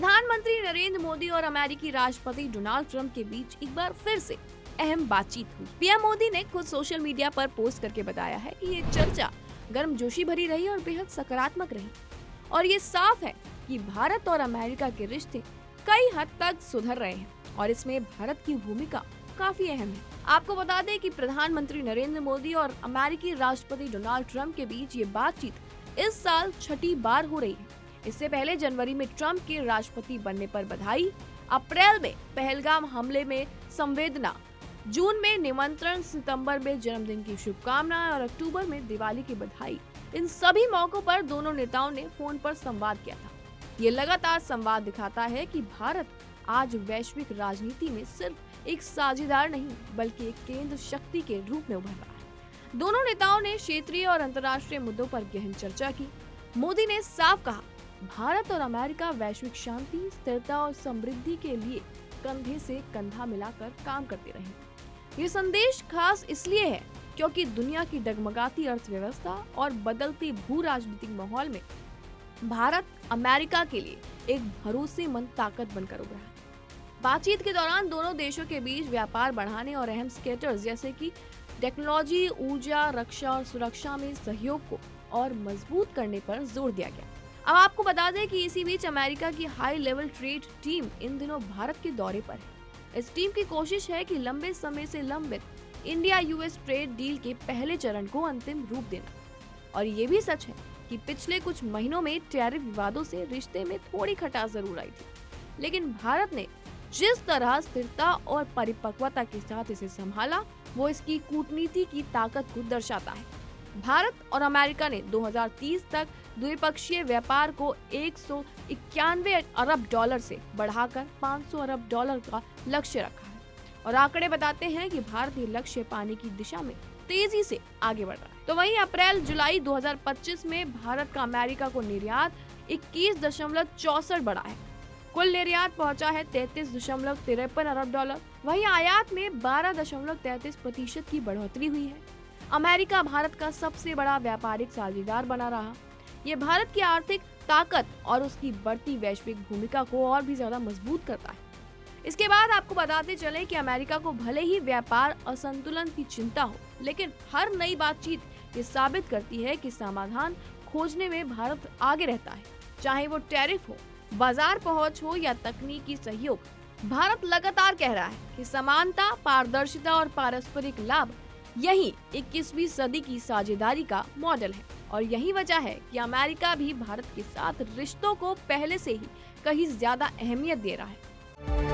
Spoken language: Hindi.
प्रधानमंत्री नरेंद्र मोदी और अमेरिकी राष्ट्रपति डोनाल्ड ट्रंप के बीच एक बार फिर से अहम बातचीत हुई। पीएम मोदी ने खुद सोशल मीडिया पर पोस्ट करके बताया है कि ये चर्चा गर्मजोशी भरी रही और बेहद सकारात्मक रही और ये साफ है कि भारत और अमेरिका के रिश्ते कई हद तक सुधर रहे हैं और इसमें भारत की भूमिका काफी अहम है। आपको बता दें कि प्रधानमंत्री नरेंद्र मोदी और अमेरिकी राष्ट्रपति डोनाल्ड ट्रंप के बीच ये बातचीत इस साल छठी बार हो रही है। इससे पहले जनवरी में ट्रंप के राष्ट्रपति बनने पर बधाई, अप्रैल में पहलगाम हमले में संवेदना, जून में निमंत्रण, सितंबर में जन्मदिन की शुभकामनाएं और अक्टूबर में दिवाली की बधाई। इन सभी मौकों पर दोनों नेताओं ने फोन पर संवाद किया था। ये लगातार संवाद दिखाता है कि भारत आज वैश्विक राजनीति में सिर्फ एक साझेदार नहीं बल्कि एक केंद्र शक्ति के रूप में उभर रहा है। दोनों नेताओं ने क्षेत्रीय और अंतर्राष्ट्रीय मुद्दों पर गहन चर्चा की। मोदी ने साफ कहा, भारत और अमेरिका वैश्विक शांति, स्थिरता और समृद्धि के लिए कंधे से कंधा मिलाकर काम करते रहेंगे। ये संदेश खास इसलिए है क्योंकि दुनिया की डगमगाती अर्थव्यवस्था और बदलती भू राजनीतिक माहौल में भारत अमेरिका के लिए एक भरोसेमंद ताकत बनकर उभरा है। बातचीत के दौरान दोनों देशों के बीच व्यापार बढ़ाने और अहम सेक्टर्स जैसे कि टेक्नोलॉजी, ऊर्जा, रक्षा और सुरक्षा में सहयोग को और मजबूत करने पर जोर दिया गया। अब आपको बता दें कि इसी बीच अमेरिका की हाई लेवल ट्रेड टीम इन दिनों भारत के दौरे पर है। इस टीम की कोशिश है कि लंबे समय से लंबित इंडिया यूएस ट्रेड डील के पहले चरण को अंतिम रूप देना। और ये भी सच है कि पिछले कुछ महीनों में टैरिफ विवादों से रिश्ते में थोड़ी खटास जरूर आई थी, लेकिन भारत ने जिस तरह स्थिरता और परिपक्वता के साथ इसे संभाला वो इसकी कूटनीति की ताकत को दर्शाता है। भारत और अमेरिका ने 2030 तक द्विपक्षीय व्यापार को 191 अरब डॉलर से बढ़ाकर 500 अरब डॉलर का लक्ष्य रखा है और आंकड़े बताते हैं कि भारत ये लक्ष्य पाने की दिशा में तेजी से आगे बढ़ रहा है। तो वहीं अप्रैल-जुलाई 2025 में भारत का अमेरिका को निर्यात 21.64 बढ़ा है। कुल निर्यात पहुंचा है 33.53 अरब डॉलर। वहीं आयात में 12.33% की बढ़ोतरी हुई है। अमेरिका भारत का सबसे बड़ा व्यापारिक साझेदार बना रहा। ये भारत की आर्थिक ताकत और उसकी बढ़ती वैश्विक भूमिका को और भी ज्यादा मजबूत करता है। इसके बाद आपको बताते चले कि अमेरिका को भले ही व्यापार असंतुलन की चिंता हो, लेकिन हर नई बातचीत ये साबित करती है कि समाधान खोजने में भारत आगे रहता है। चाहे वो टैरिफ हो, बाजार पहुंच हो या तकनीकी सहयोग, भारत लगातार कह रहा है कि समानता, पारदर्शिता और पारस्परिक लाभ यही 21वीं सदी की साझेदारी का मॉडल है। और यही वजह है कि अमेरिका भी भारत के साथ रिश्तों को पहले से ही कहीं ज्यादा अहमियत दे रहा है।